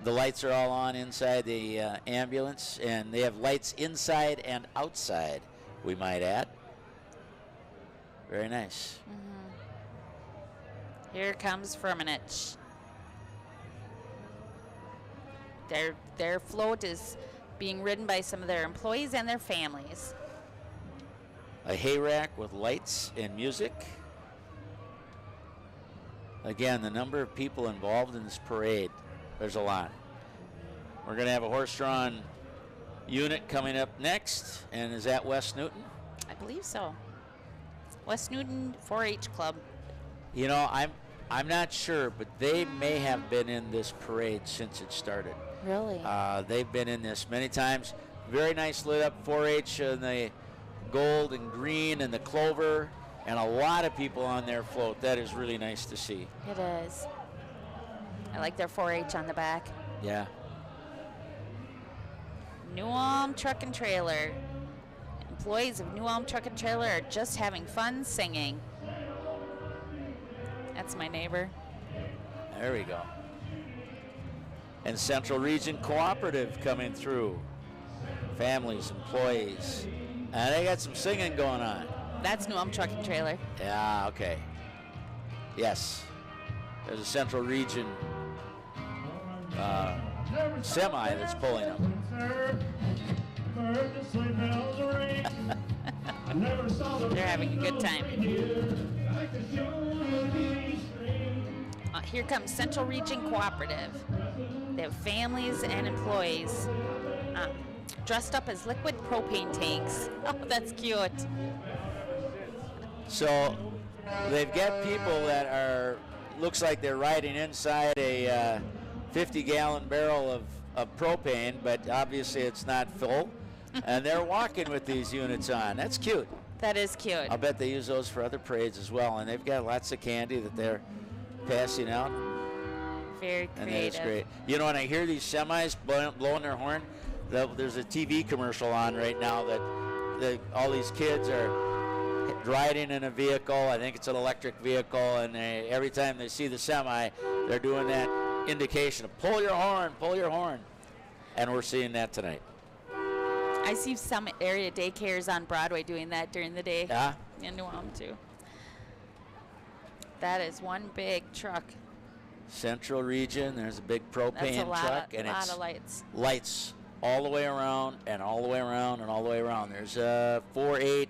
The lights are all on inside the ambulance, and they have lights inside and outside, we might add. Very nice. Here comes Firmenich. Their float is being ridden by some of their employees and their families. A hay rack with lights and music. Again, the number of people involved in this parade, there's a lot. We're going to have a horse-drawn unit coming up next, and is that West Newton? I believe so. West Newton 4-H Club. You know, I'm not sure, but they may have been in this parade since it started. Really? They've been in this many times. Very nice lit up 4-H in the gold and green and the clover, and a lot of people on their float. That is really nice to see. It is. I like their 4-H on the back. Yeah. New Ulm Truck and Trailer. Employees of New Ulm Truck and Trailer are just having fun singing. That's my neighbor. There we go. And Central Region Cooperative coming through. Families, employees. And they got some singing going on. That's New Ulm Truck and Trailer. Yeah, okay. Yes. There's a Central Region semi that's pulling them. They're having a good time. Here comes Central Region Cooperative. They have families and employees dressed up as liquid propane tanks. Oh, that's cute. So they've got people that are, looks like they're riding inside a 50-gallon barrel of propane, but obviously it's not full. And they're walking with these units on. That's cute. That is cute. I'll bet they use those for other parades as well. And they've got lots of candy that they're passing out. Very creative. And that's great. You know, when I hear these semis blowing their horn, there's a TV commercial on right now that all these kids are riding in a vehicle. I think it's an electric vehicle, and every time they see the semi, they're doing that indication of pull your horn. And we're seeing that tonight. I see some area daycares on Broadway doing that during the day. Yeah? In New Ulm, too. That is one big truck. Central Region, there's a big propane truck. And it's a lot of lights. Lights all the way around and all the way around and all the way around. There's 4, 8,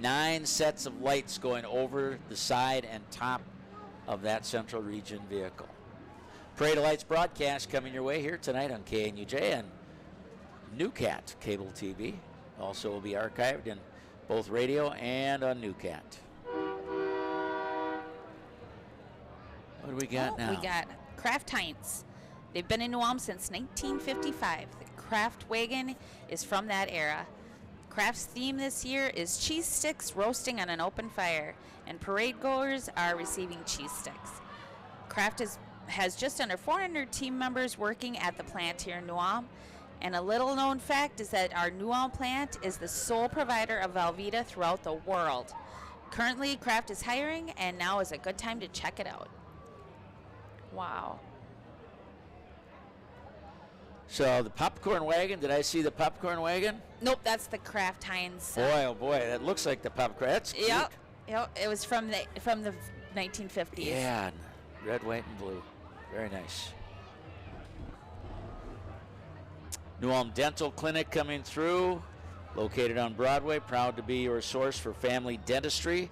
9 sets of lights going over the side and top of that Central Region vehicle. Parade of Lights broadcast coming your way here tonight on KNUJ and NewCat Cable TV. Also will be archived in both radio and on NewCat. What do we got now? We got Kraft Heinz. They've been in New Ulm since 1955. The Kraft wagon is from that era. Kraft's theme this year is cheese sticks roasting on an open fire, and parade goers are receiving cheese sticks. Kraft has just under 400 team members working at the plant here in New Ulm. And a little known fact is that our New Ulm plant is the sole provider of Velveeta throughout the world. Currently, Kraft is hiring, and now is a good time to check it out. Wow. So the popcorn wagon, did I see the popcorn wagon? Nope, that's the Kraft Heinz. Boy, oh boy, that looks like the popcorn. That's cute. Yep, it was from the 1950s. Yeah, red, white, and blue. Very nice. New Ulm Dental Clinic coming through, located on Broadway, proud to be your source for family dentistry.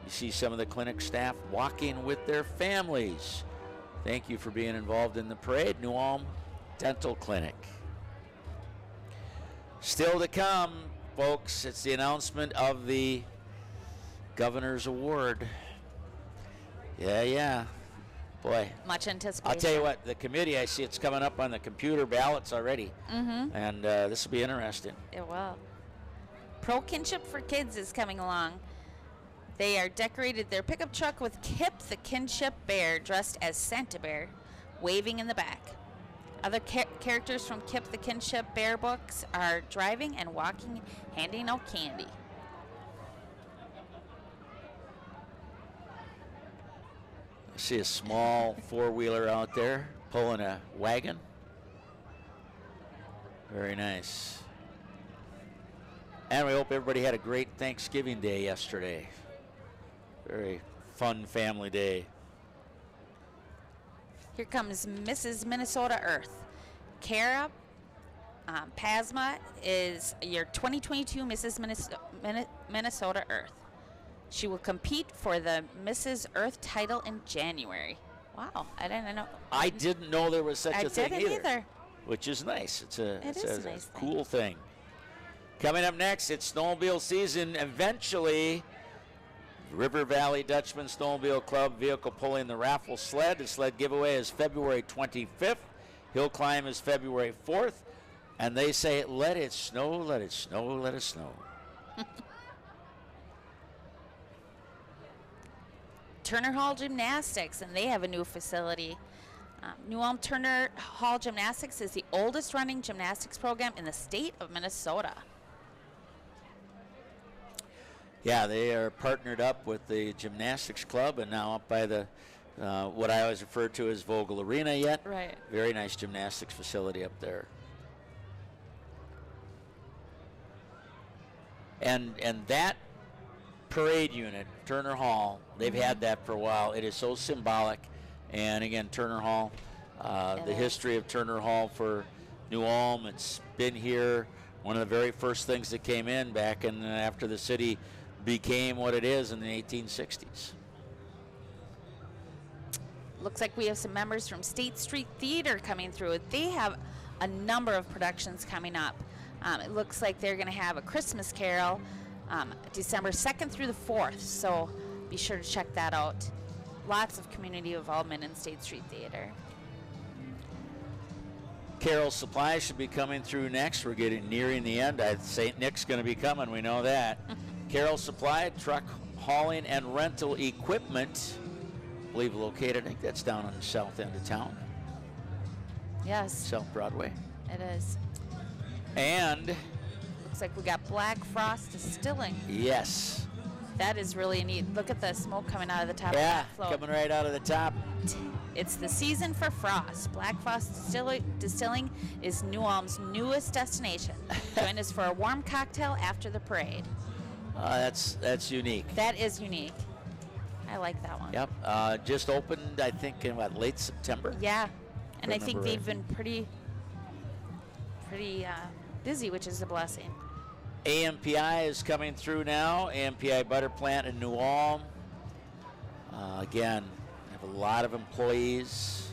You see some of the clinic staff walking with their families. Thank you for being involved in the parade, New Ulm Dental Clinic. Still to come, folks, it's the announcement of the Governor's Award. Yeah. Boy. Much anticipation. I'll tell you what, the committee, I see it's coming up on the computer ballots already. Mm-hmm. And this will be interesting. It will. Pro Kinship for Kids is coming along. They are decorated their pickup truck with Kip the Kinship Bear, dressed as Santa Bear, waving in the back. Other characters from Kip the Kinship Bear books are driving and walking, handing out candy. I see a small four-wheeler out there pulling a wagon. Very nice. And we hope everybody had a great Thanksgiving Day yesterday. Very fun family day. Here comes Mrs. Minnesota Earth. Kara Pasma is your 2022 Mrs. Minnesota Earth. She will compete for the Mrs. Earth title in January. Wow, I didn't know. I didn't know there was such a thing I didn't either. Which is nice. It's a nice cool thing. Coming up next, it's snowmobile season. Eventually, River Valley Dutchman Snowmobile Club vehicle pulling the raffle sled. The sled giveaway is February 25th. Hill climb is February 4th. And they say, let it snow, let it snow, let it snow. Turner Hall Gymnastics, and they have a new facility. New Ulm Turner Hall Gymnastics is the oldest running gymnastics program in the state of Minnesota. Yeah, they are partnered up with the gymnastics club and now up by the what I always refer to as Vogel Arena yet. Right. Very nice gymnastics facility up there. And that parade unit, Turner Hall, they've had that for a while. It is so symbolic. And again, Turner Hall, the history of Turner Hall for New Ulm, it's been here. One of the very first things that came in back in after the city became what it is in the 1860s. Looks like we have some members from State Street Theater coming through. They have a number of productions coming up. It looks like they're going to have a Christmas Carol December 2nd through the 4th, so be sure to check that out. Lots of community involvement in State Street Theater. Carol Supply should be coming through next. We're getting nearing the end. St. Nick's going to be coming, we know that. Carol Supply, truck hauling and rental equipment, I believe located, I think that's down on the south end of town. Yes. South Broadway. It is. And looks like we got Black Frost Distilling. Yes. That is really neat. Look at the smoke coming out of the top of yeah, that float. Coming right out of the top. It's the season for frost. Black Frost Distilling is New Ulm's newest destination. Join us for a warm cocktail after the parade. That's unique. That is unique. I like that one. Yep. Just opened, I think, in late September. Yeah. And I think Remember they've been pretty busy, which is a blessing. AMPI is coming through now. AMPI butter plant in New Ulm. Again, have a lot of employees.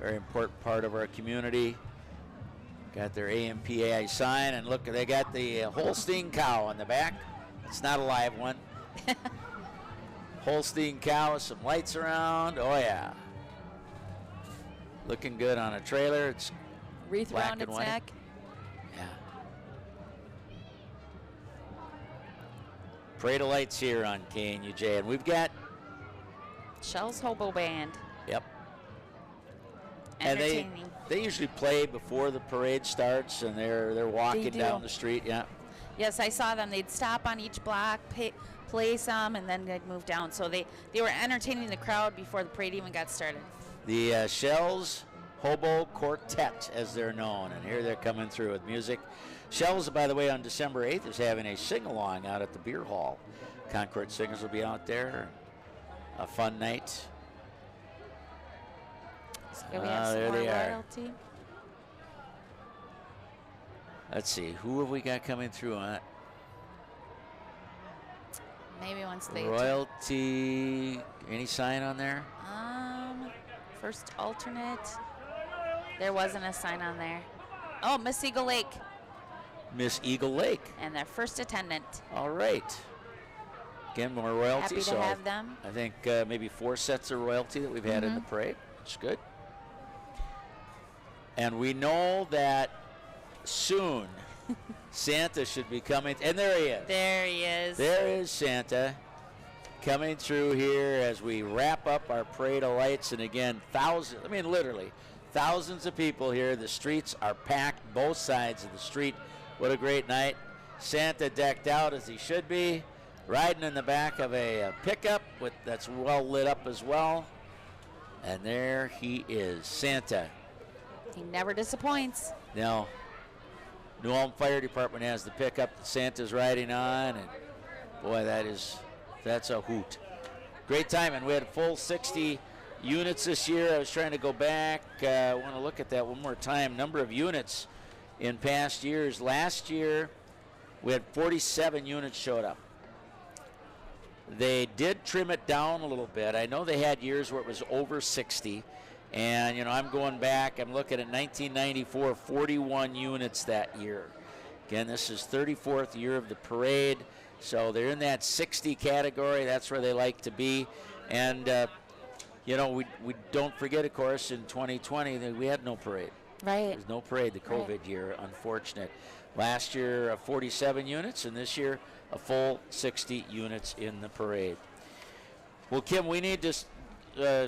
Very important part of our community. Got their AMPI sign, and look, they got the Holstein cow on the back. It's not a live one. Holstein cow with some lights around. Oh yeah. Looking good on a trailer. It's wreath black around and its white. neck. Yeah. Parade of lights here on KNUJ, and we've got Shell's Hobo Band. Yep. Entertaining. And they usually play before the parade starts, and they're walking down the street. Yeah. Yes, I saw them. They'd stop on each block, play some, and then they'd move down. So they were entertaining the crowd before the parade even got started. The Shells Hobo Quartet, as they're known, and here they're coming through with music. Shells, by the way, on December 8th is having a sing-along out at the beer hall. Concord Singers will be out there. A fun night. So we have some there more they are. royalty. Let's see, who have we got coming through on it? Maybe once they Royalty, any sign on there? First alternate. There wasn't a sign on there. Oh, Miss Eagle Lake. Miss Eagle Lake. And their first attendant. All right. Again, more royalty. Happy to have them. I think maybe 4 sets of royalty that we've had in the parade. It's good. And we know that soon Santa should be coming. And there he is. There he is. There is Santa coming through here as we wrap up our parade of lights. And again, literally thousands of people here. The streets are packed, both sides of the street. What a great night. Santa decked out as he should be, riding in the back of a pickup that's well lit up as well. And there he is, Santa. He never disappoints. No. New Ulm Fire Department has the pickup that Santa's riding on, and boy, that's a hoot. Great time, and we had a full 60 units this year. I was trying to go back. I want to look at that one more time. Number of units in past years. Last year, we had 47 units showed up. They did trim it down a little bit. I know they had years where it was over 60. And, I'm going back. I'm looking at 1994, 41 units that year. Again, this is 34th year of the parade. So they're in that 60 category. That's where they like to be. And, we don't forget, of course, in 2020 that we had no parade. Right. There's no parade, the COVID year, unfortunate. Last year, 47 units, and this year, a full 60 units in the parade. Well, Kim, we need to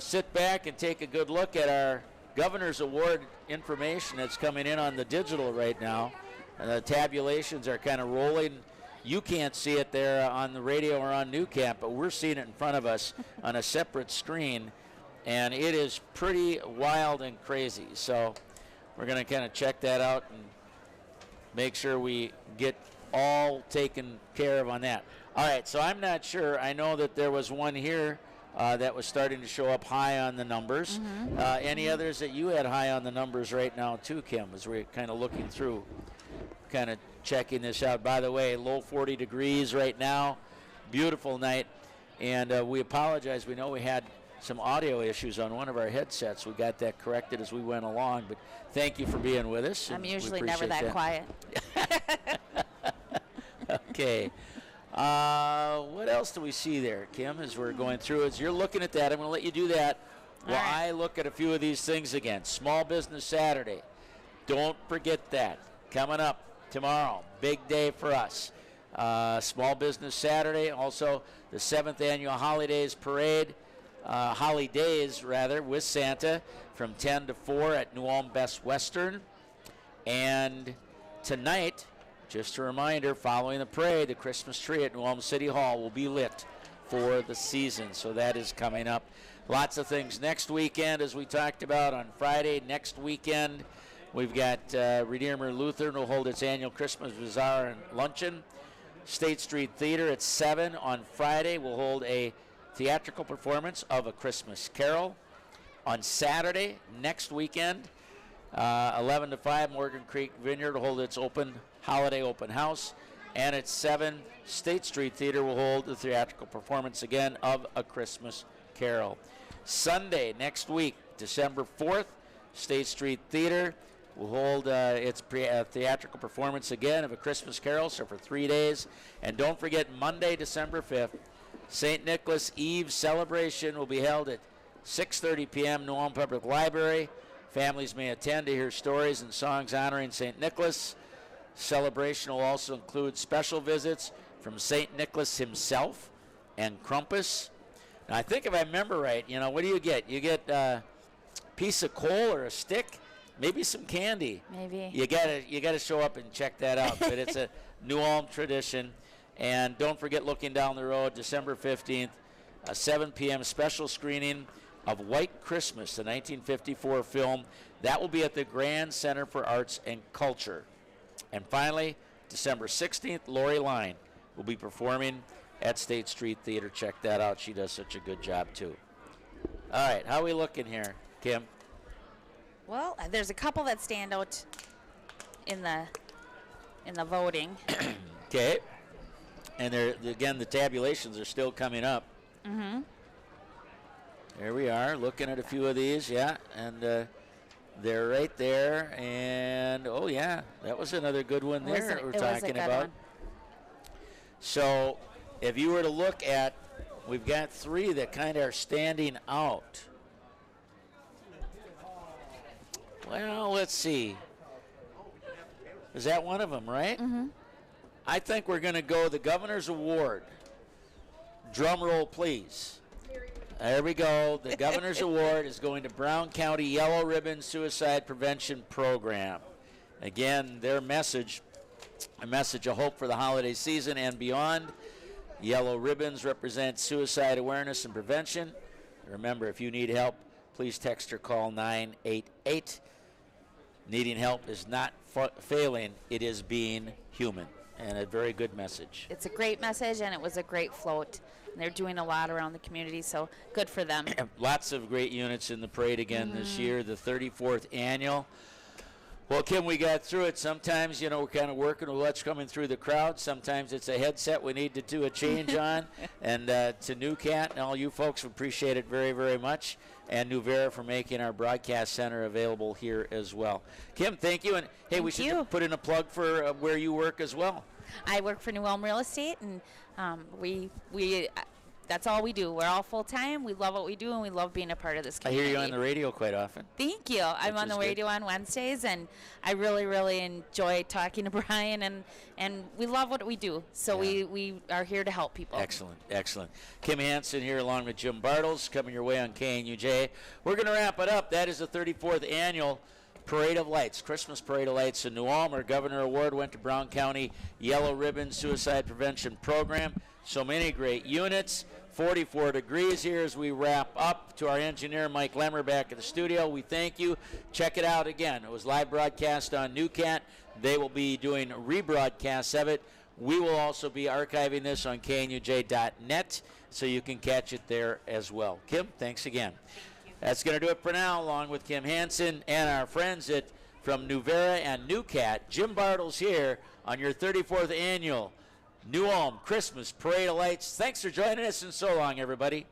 sit back and take a good look at our Governor's Award information that's coming in on the digital right now. The tabulations are kind of rolling. You can't see it there on the radio or on Newcamp, but we're seeing it in front of us on a separate screen, and it is pretty wild and crazy. So we're going to kind of check that out and make sure we get all taken care of on that. All right, so I'm not sure. I know that there was one here that was starting to show up high on the numbers. Any others that you had high on the numbers right now too, Kim, as we're kind of looking through, kind of checking this out? By the way, low 40 degrees right now. Beautiful night. And we apologize. We know we had some audio issues on one of our headsets. We got that corrected as we went along. But thank you for being with us. I'm usually never that quiet. Okay. What else do we see there, Kim, as we're going through? As you're looking at that, I'm going to let you do that while I look at a few of these things again. Small Business Saturday. Don't forget that. Coming up tomorrow. Big day for us. Small Business Saturday. Also, the 7th Annual Holidays Parade. Holidays, rather, with Santa from 10 to 4 at New Ulm Best Western. And tonight, just a reminder, following the parade, the Christmas tree at New Ulm City Hall will be lit for the season. So that is coming up. Lots of things next weekend, as we talked about on Friday. Next weekend, we've got Redeemer Lutheran will hold its annual Christmas Bazaar and Luncheon. State Street Theater at 7 on Friday will hold a theatrical performance of A Christmas Carol. On Saturday, next weekend, 11 to 5, Morgan Creek Vineyard will hold its holiday open house. And at 7, State Street Theater will hold the theatrical performance again of A Christmas Carol. Sunday, next week, December 4th, State Street Theater will hold its theatrical performance again of A Christmas Carol, so for 3 days. And don't forget, Monday, December 5th, St. Nicholas Eve celebration will be held at 6:30 p.m. New Ulm Public Library. Families may attend to hear stories and songs honoring St. Nicholas. Celebration will also include special visits from St. Nicholas himself and Krampus. Now, I think if I remember right, what do you get? You get a piece of coal or a stick, maybe some candy. Maybe. You gotta show up and check that out. But it's a New Ulm tradition. And don't forget, looking down the road, December 15th, a 7 p.m. special screening of White Christmas, the 1954 film. That will be at the Grand Center for Arts and Culture. And finally, December 16th, Lori Line will be performing at State Street Theater. Check that out. She does such a good job, too. All right, how are we looking here, Kim? Well, there's a couple that stand out in the voting. Okay. And again, the tabulations are still coming up. Mm-hmm. There we are, looking at a few of these, yeah, and they're right there. And oh yeah, that was another good one there that we're talking about. One. So, if you were to look at, we've got 3 that kind of are standing out. Well, let's see. Is that one of them, right? Mm-hmm. I think we're going to go the Governor's Award. Drum roll, please. There we go. The Governor's Award is going to Brown County Yellow Ribbon Suicide Prevention Program. Again, their message, a message of hope for the holiday season and beyond. Yellow ribbons represent suicide awareness and prevention. Remember, if you need help, please text or call 988. Needing help is not failing, it is being human. And a very good message. It's a great message, and it was a great float. And they're doing a lot around the community, so good for them. Lots of great units in the parade again this year, the 34th annual. Well, Kim, we got through it. Sometimes, we're kind of working with what's coming through the crowd. Sometimes it's a headset we need to do a change on. And to Newcat and all you folks, we appreciate it very, very much. And Nuvera for making our broadcast center available here as well. Kim, thank you. And, hey, we should put in a plug for where you work as well. I work for New Ulm Real Estate, and we that's all we do. We're all full-time. We love what we do, and we love being a part of this community. I hear you on the radio quite often. Thank you. I'm on the radio on Wednesdays, and I really, really enjoy talking to Brian, and we love what we do. So we are here to help people. Excellent, excellent. Kim Hansen here along with Jim Bartles coming your way on KNUJ. We're going to wrap it up. That is the 34th annual Parade of Lights, Christmas Parade of Lights in New Ulm. Our Governor Award went to Brown County Yellow Ribbon Suicide Prevention Program. So many great units. 44 degrees here as we wrap up. To our engineer, Mike Lemmer, back at the studio, we thank you. Check it out again. It was live broadcast on Newcat. They will be doing rebroadcasts of it. We will also be archiving this on knuj.net, so you can catch it there as well. Kim, thanks again. That's going to do it for now, along with Kim Hansen and our friends from Nuvera and Newcat. Jim Bartles here on your 34th annual New Ulm Christmas Parade of Lights. Thanks for joining us, and so long, everybody.